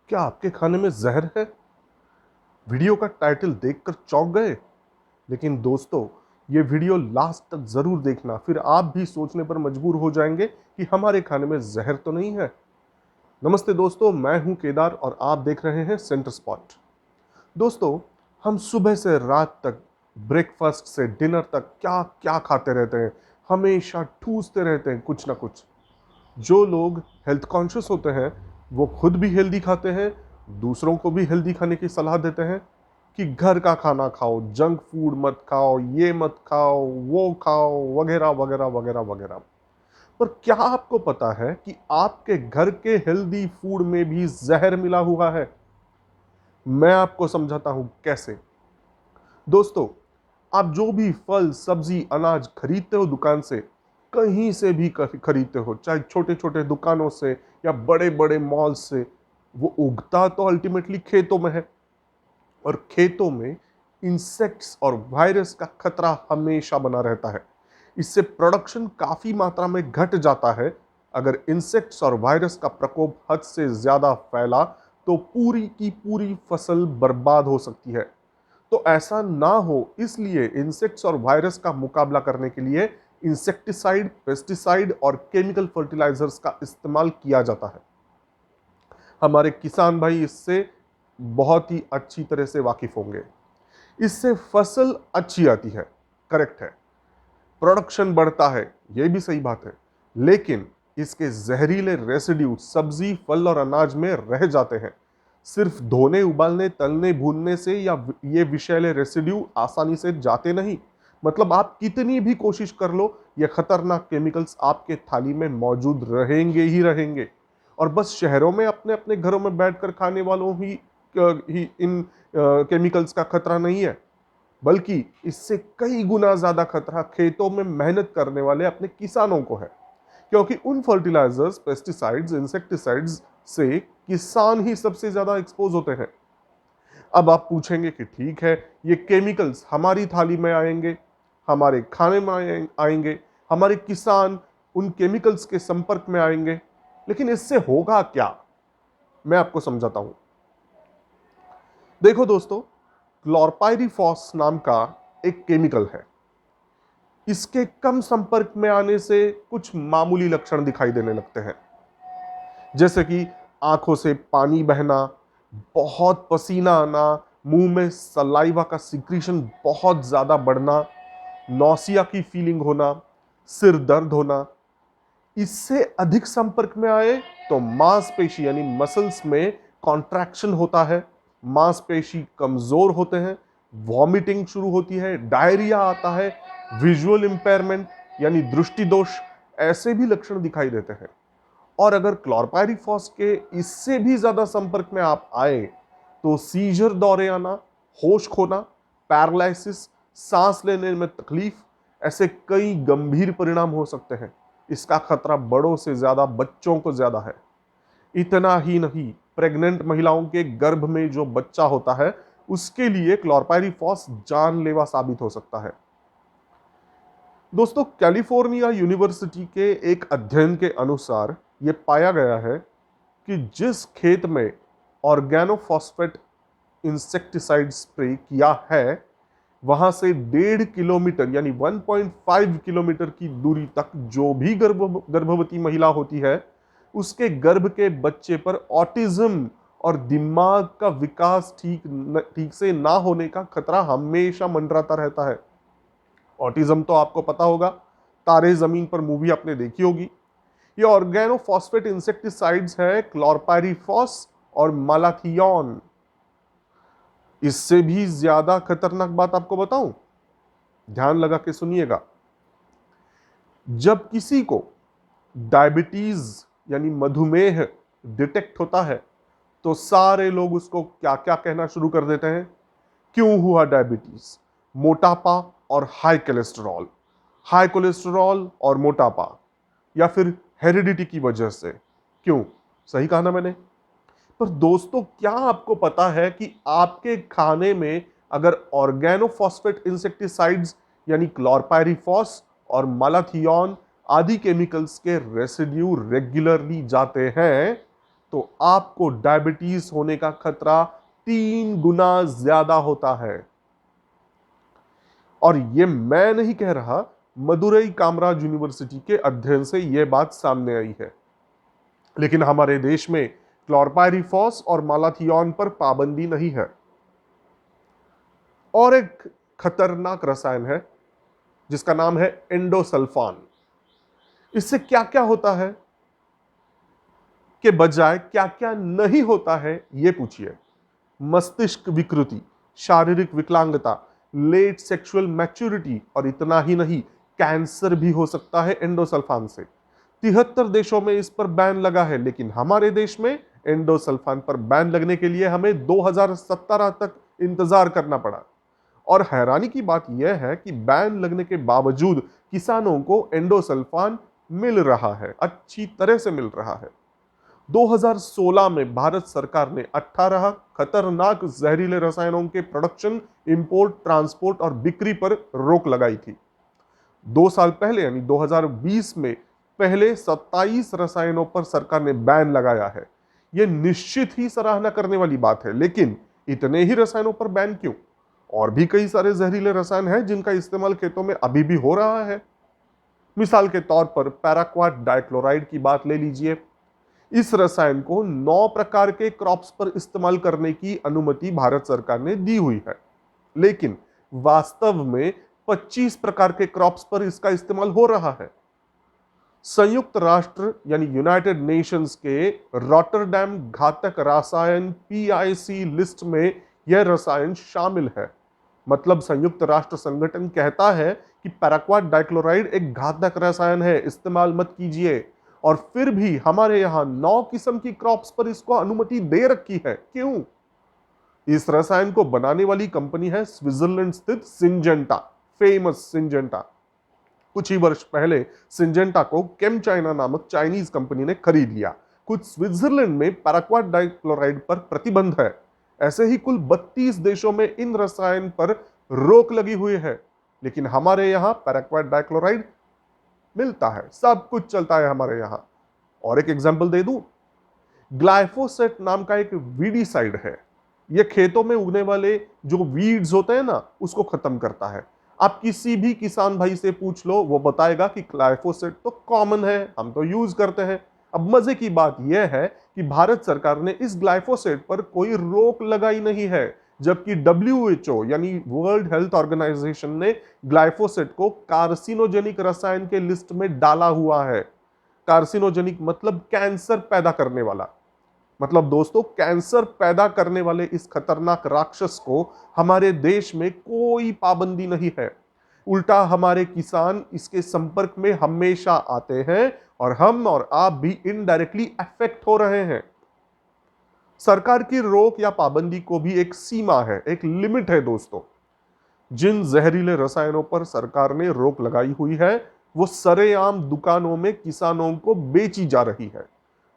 क्या आपके खाने में जहर है? वीडियो का टाइटल देखकर चौंक गए? लेकिन दोस्तों, ये वीडियो लास्ट तक जरूर देखना, फिर आप भी सोचने पर मजबूर हो जाएंगे कि हमारे खाने में जहर तो नहीं है। नमस्ते दोस्तों, मैं हूं केदार और आप देख रहे हैं सेंटर स्पॉट। दोस्तों, हम सुबह से रात तक, ब्रेकफास्ट से डिनर तक क्या क्या खाते रहते हैं। हमेशा ठूसते रहते हैं कुछ ना कुछ। जो लोग हेल्थ कॉन्शियस होते हैं वो खुद भी हेल्दी खाते हैं, दूसरों को भी हेल्दी खाने की सलाह देते हैं कि घर का खाना खाओ, जंक फूड मत खाओ, ये मत खाओ, वो खाओ, वगैरह वगैरह वगैरह वगैरह। पर क्या आपको पता है कि आपके घर के हेल्दी फूड में भी जहर मिला हुआ है? मैं आपको समझाता हूं कैसे। दोस्तों, आप जो भी फल, सब्जी, अनाज खरीदते हो दुकान से, कहीं से भी खरीदते हो, चाहे छोटे छोटे दुकानों से या बड़े बड़े मॉल से, वो उगता तो अल्टीमेटली खेतों में है। और खेतों में इंसेक्ट्स और वायरस का खतरा हमेशा बना रहता है। इससे प्रोडक्शन काफी मात्रा में घट जाता है। अगर इंसेक्ट्स और वायरस का प्रकोप हद से ज्यादा फैला तो पूरी की पूरी फसल बर्बाद हो सकती है। तो ऐसा ना हो, इसलिए इंसेक्ट्स और वायरस का मुकाबला करने के लिए इंसेक्टिसाइड, पेस्टिसाइड और केमिकल फर्टिलाइजर्स का इस्तेमाल किया जाता है। हमारे किसान भाई इससे बहुत ही अच्छी तरह से वाकिफ होंगे। इससे फसल अच्छी आती है, करेक्ट है, प्रोडक्शन बढ़ता है, यह भी सही बात है। लेकिन इसके जहरीले रेसिड्यू सब्जी, फल और अनाज में रह जाते हैं। सिर्फ धोने, उबालने, तलने, भूनने से या ये विषैले रेसिड्यू आसानी से जाते नहीं। मतलब आप कितनी भी कोशिश कर लो, ये खतरनाक केमिकल्स आपके थाली में मौजूद रहेंगे ही रहेंगे। और बस शहरों में अपने अपने घरों में बैठकर खाने वालों ही इन केमिकल्स का खतरा नहीं है, बल्कि इससे कई गुना ज्यादा खतरा खेतों में मेहनत करने वाले अपने किसानों को है। क्योंकि उन फर्टिलाइजर्स, पेस्टिसाइड्स, इंसेक्टिसाइड्स से किसान ही सबसे ज्यादा एक्सपोज होते हैं। अब आप पूछेंगे कि ठीक है, ये केमिकल्स हमारी थाली में आएंगे, हमारे खाने में आएंगे, हमारे किसान उन केमिकल्स के संपर्क में आएंगे, लेकिन इससे होगा क्या? मैं आपको समझाता हूं। देखो दोस्तों, क्लोरपाइरीफॉस नाम का एक केमिकल है। इसके कम संपर्क में आने से कुछ मामूली लक्षण दिखाई देने लगते हैं, जैसे कि आंखों से पानी बहना, बहुत पसीना आना, मुंह में सलाइवा का सिक्रीशन बहुत ज्यादा बढ़ना, नौसिया की फीलिंग होना, सिर दर्द होना। इससे अधिक संपर्क में आए तो मांसपेशी यानी मसल्स में कॉन्ट्रैक्शन होता है, मांसपेशी कमजोर होते हैं, वॉमिटिंग शुरू होती है, डायरिया आता है, विजुअल इंपेयरमेंट यानी दृष्टि दोष, ऐसे भी लक्षण दिखाई देते हैं। और अगर क्लोरपायरीफॉस के इससे भी ज्यादा संपर्क में आप आए तो सीजर दौरे आना, होश खोना, पैरालिसिस, सांस लेने में तकलीफ, ऐसे कई गंभीर परिणाम हो सकते हैं। इसका खतरा बड़ों से ज्यादा बच्चों को ज्यादा है। इतना ही नहीं, प्रेग्नेंट महिलाओं के गर्भ में जो बच्चा होता है उसके लिए क्लोरपायरीफॉस जानलेवा साबित हो सकता है। दोस्तों, कैलिफोर्निया यूनिवर्सिटी के एक अध्ययन के अनुसार यह पाया गया है कि जिस खेत में ऑर्गेनोफॉस्फेट इंसेक्टिसाइड स्प्रे किया है, वहां से 1.5 किलोमीटर यानी 1.5 किलोमीटर की दूरी तक जो भी गर्भवती महिला होती है, उसके गर्भ के बच्चे पर ऑटिज्म और दिमाग का विकास ठीक से ना होने का खतरा हमेशा मंडराता रहता है। ऑटिज्म तो आपको पता होगा, तारे जमीन पर मूवी आपने देखी होगी। ये ऑर्गेनोफॉस्फेट इंसेक्टिसाइड्स है क्लोरपायरीफॉस और मालाथियन। इससे भी ज्यादा खतरनाक बात आपको बताऊं, ध्यान लगा के सुनिएगा। जब किसी को डायबिटीज यानी मधुमेह डिटेक्ट होता है तो सारे लोग उसको क्या क्या कहना शुरू कर देते हैं? क्यों हुआ डायबिटीज? मोटापा और हाई कोलेस्ट्रॉल, हाई कोलेस्ट्रॉल और मोटापा, या फिर हेरिडिटी की वजह से। क्यों? सही कहा ना मैंने? पर दोस्तों, क्या आपको पता है कि आपके खाने में अगर ऑर्गेनोफॉस्फेट इंसेक्टिसाइड्स यानी क्लोरपायरीफॉस और मालाथियन आदि केमिकल्स के रेसिड्यू रेगुलरली जाते हैं तो आपको डायबिटीज होने का खतरा 3 गुना ज्यादा होता है। और ये मैं नहीं कह रहा, मदुरई कामराज यूनिवर्सिटी के अध्ययन से यह बात सामने आई है। लेकिन हमारे देश में क्लोरपायरिफॉस और मालाथियन पर पाबंदी नहीं है। और एक खतरनाक रसायन है जिसका नाम है एंडोसल्फान। इससे क्या क्या होता है के बजाय क्या क्या नहीं होता है ये पूछिए। मस्तिष्क विकृति, शारीरिक विकलांगता, लेट सेक्सुअल मैच्योरिटी, और इतना ही नहीं, कैंसर भी हो सकता है एंडोसल्फान से। 73 देशों में इस पर बैन लगा है, लेकिन हमारे देश में एंडोसल्फान पर बैन लगने के लिए हमें 2017 तक इंतजार करना पड़ा। और हैरानी की बात यह है कि बैन लगने के बावजूद किसानों को एंडोसल्फान मिल रहा है, अच्छी तरह से मिल रहा है। 2016 में भारत सरकार ने 18 खतरनाक जहरीले रसायनों के प्रोडक्शन, इंपोर्ट, ट्रांसपोर्ट और बिक्री पर रोक लगाई थी। 2 साल पहले यानी 2020 में पहले 27 रसायनों पर सरकार ने बैन लगाया है। यह निश्चित ही सराहना करने वाली बात है, लेकिन इतने ही रसायनों पर बैन क्यों? और भी कई सारे जहरीले रसायन हैं जिनका इस्तेमाल खेतों में अभी भी हो रहा है। मिसाल के तौर पर पैराक्वाट डाइक्लोराइड की बात ले लीजिए। इस रसायन को 9 प्रकार के क्रॉप्स पर इस्तेमाल करने की अनुमति भारत सरकार ने दी हुई है, लेकिन वास्तव में 25 प्रकार के क्रॉप्स पर इसका इस्तेमाल हो रहा है। संयुक्त राष्ट्र यानी यूनाइटेड नेशंस के रॉटरडैम घातक रसायन PIC लिस्ट में यह रसायन शामिल है। मतलब संयुक्त राष्ट्र संगठन कहता है कि पैराक्वाट डाइक्लोराइड एक घातक रसायन है, इस्तेमाल मत कीजिए, और फिर भी हमारे यहां 9 किस्म की क्रॉप्स पर इसको अनुमति दे रखी है। क्यों? इस रसायन को बनाने वाली कंपनी है स्विट्जरलैंड स्थित सिंजेंटा, फेमस सिंजेंटा। कुछ ही वर्ष पहले सिंजेंटा को केम चाइना नामक चाइनीज कंपनी ने खरीद लिया। कुछ स्विट्जरलैंड में पैराक्वाट डाइक्लोराइड पर प्रतिबंध है। ऐसे ही कुल 32 देशों में इन रसायन पर रोक लगी हुई है, लेकिन हमारे यहां पैराक्वाट डाइक्लोराइड मिलता है, सब कुछ चलता है हमारे यहां। और एक एग्जांपल दे दूं, ग्लाइफोसेट नाम का एक वीडीसाइड है। यह खेतों में उगने वाले जो वीड्स होते हैं ना, उसको खत्म करता है। आप किसी भी किसान भाई से पूछ लो, वो बताएगा कि ग्लाइफोसेट तो कॉमन है, हम तो यूज करते हैं। अब मजे की बात यह है कि भारत सरकार ने इस ग्लाइफोसेट पर कोई रोक लगाई नहीं है, जबकि WHO यानी वर्ल्ड हेल्थ ऑर्गेनाइजेशन ने ग्लाइफोसेट को कार्सिनोजेनिक रसायन के लिस्ट में डाला हुआ है। कार्सिनोजेनिक मतलब कैंसर पैदा करने वाला। मतलब दोस्तों, कैंसर पैदा करने वाले इस खतरनाक राक्षस को हमारे देश में कोई पाबंदी नहीं है। उल्टा हमारे किसान इसके संपर्क में हमेशा आते हैं, और हम और आप भी इनडायरेक्टली अफेक्ट हो रहे हैं। सरकार की रोक या पाबंदी को भी एक सीमा है, एक लिमिट है दोस्तों। जिन जहरीले रसायनों पर सरकार ने रोक लगाई हुई है, वो सरेआम दुकानों में किसानों को बेची जा रही है।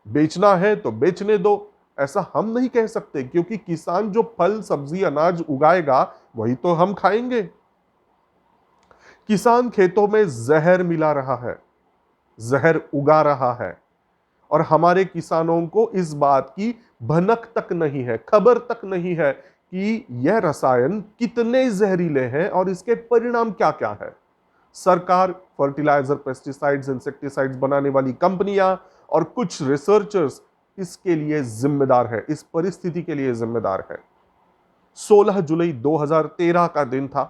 बेचना है तो बेचने दो, ऐसा हम नहीं कह सकते, क्योंकि किसान जो फल, सब्जी, अनाज उगाएगा वही तो हम खाएंगे। किसान खेतों में जहर मिला रहा है, जहर उगा रहा है, और हमारे किसानों को इस बात की भनक तक नहीं है, खबर तक नहीं है कि यह रसायन कितने जहरीले हैं और इसके परिणाम क्या क्या है। सरकार, फर्टिलाइजर, पेस्टिसाइड्स, इंसेक्टिसाइड्स बनाने वाली कंपनियां और कुछ रिसर्चर्स इसके लिए जिम्मेदार है, इस परिस्थिति के लिए जिम्मेदार है। 16 जुलाई 2013 का दिन था।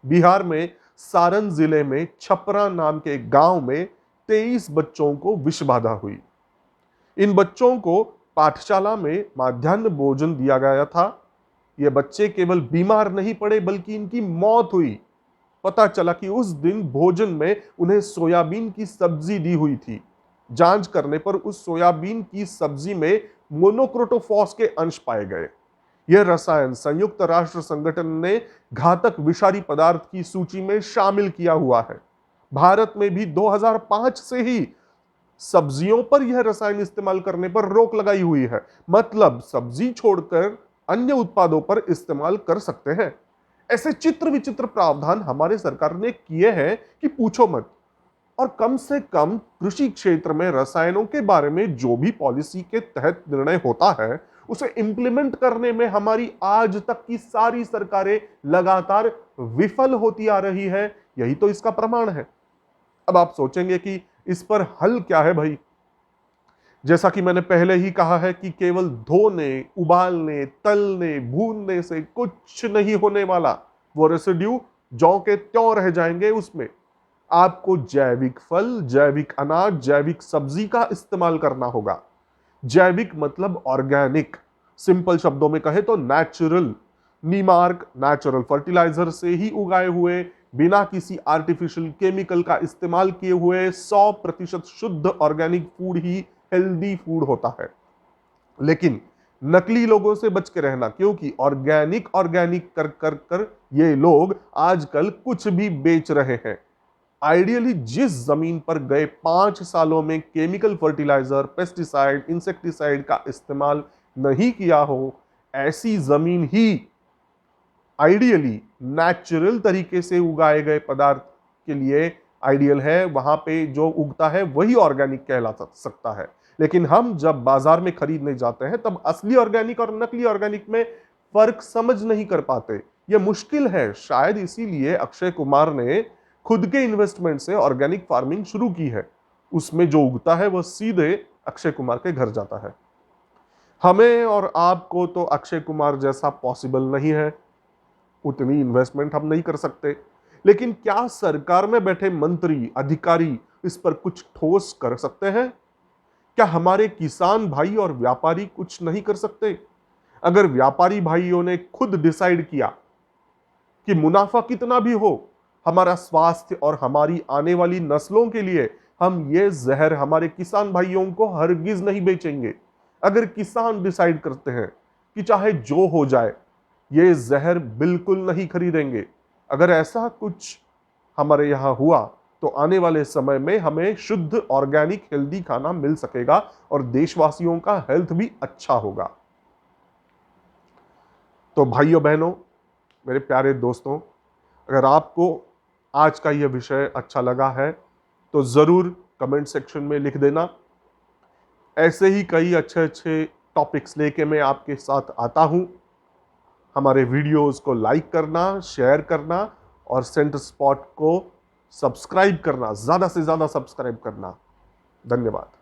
बिहार में सारण जिले में छपरा नाम के गांव में 23 बच्चों को विषबाधा हुई। इन बच्चों को पाठशाला में माध्याह्न भोजन दिया गया था। ये बच्चे केवल बीमार नहीं पड़े, बल्कि इनकी मौत हुई। पता चला कि उस दिन भोजन में उन्हें सोयाबीन की सब्जी दी हुई थी। जांच करने पर उस सोयाबीन की सब्जी में मोनोक्रोटोफॉस के अंश पाए गए। यह रसायन संयुक्त राष्ट्र संगठन ने घातक विषारी पदार्थ की सूची में शामिल किया हुआ है। भारत में भी 2005 से ही सब्जियों पर यह रसायन इस्तेमाल करने पर रोक लगाई हुई है। मतलब सब्जी छोड़कर अन्य उत्पादों पर इस्तेमाल कर सकते हैं। ऐसे चित्र विचित्र प्रावधान हमारे सरकार ने किए हैं कि पूछो मत। और कम से कम कृषि क्षेत्र में रसायनों के बारे में जो भी पॉलिसी के तहत निर्णय होता है उसे इंप्लीमेंट करने में हमारी आज तक की सारी सरकारें लगातार विफल होती आ रही है। यही तो इसका प्रमाण है। अब आप सोचेंगे कि इस पर हल क्या है भाई। जैसा कि मैंने पहले ही कहा है कि केवल धोने, उबालने, तलने, भूनने से कुछ नहीं होने वाला। वो रेसिड्यू जौ के त्यों रह जाएंगे। उसमें आपको जैविक फल, जैविक अनाज, जैविक सब्जी का इस्तेमाल करना होगा। जैविक मतलब ऑर्गेनिक, सिंपल शब्दों में कहे तो नेचुरल। नीमार्क नेचुरल फर्टिलाइजर से ही उगाए हुए, बिना किसी आर्टिफिशियल केमिकल का इस्तेमाल किए हुए 100% शुद्ध ऑर्गेनिक फूड ही हेल्दी फूड होता है। लेकिन नकली लोगों से बच के रहना, क्योंकि ऑर्गेनिक ऑर्गेनिक कर कर कर ये लोग आजकल कुछ भी बेच रहे हैं। आइडियली जिस जमीन पर गए 5 सालों में केमिकल फर्टिलाइजर, पेस्टिसाइड, इंसेक्टिसाइड का इस्तेमाल नहीं किया हो, ऐसी जमीन ही आइडियली नेचुरल तरीके से उगाए गए पदार्थ के लिए आइडियल है। वहां पे जो उगता है वही ऑर्गेनिक कहला सकता है। लेकिन हम जब बाजार में खरीदने जाते हैं तब असली ऑर्गेनिक और नकली ऑर्गेनिक में फर्क समझ नहीं कर पाते। यह मुश्किल है। शायद इसीलिए अक्षय कुमार ने खुद के इन्वेस्टमेंट से ऑर्गेनिक फार्मिंग शुरू की है। उसमें जो उगता है वह सीधे अक्षय कुमार के घर जाता है। हमें और आपको तो अक्षय कुमार जैसा पॉसिबल नहीं है, उतनी इन्वेस्टमेंट हम नहीं कर सकते। लेकिन क्या सरकार में बैठे मंत्री, अधिकारी इस पर कुछ ठोस कर सकते हैं? क्या हमारे किसान भाई और व्यापारी कुछ नहीं कर सकते? अगर व्यापारी भाइयों ने खुद डिसाइड किया कि मुनाफा कितना भी हो, हमारा स्वास्थ्य और हमारी आने वाली नस्लों के लिए हम ये जहर हमारे किसान भाइयों को हरगिज नहीं बेचेंगे। अगर किसान डिसाइड करते हैं कि चाहे जो हो जाए ये जहर बिल्कुल नहीं खरीदेंगे, अगर ऐसा कुछ हमारे यहां हुआ तो आने वाले समय में हमें शुद्ध ऑर्गेनिक हेल्दी खाना मिल सकेगा और देशवासियों का हेल्थ भी अच्छा होगा। तो भाइयों बहनों, मेरे प्यारे दोस्तों, अगर आपको आज का यह विषय अच्छा लगा है तो जरूर कमेंट सेक्शन में लिख देना। ऐसे ही कई अच्छे अच्छे टॉपिक्स लेके मैं आपके साथ आता हूं। हमारे वीडियोस को लाइक करना, शेयर करना और सेंटर स्पॉट को सब्सक्राइब करना, ज्यादा से ज्यादा सब्सक्राइब करना। धन्यवाद।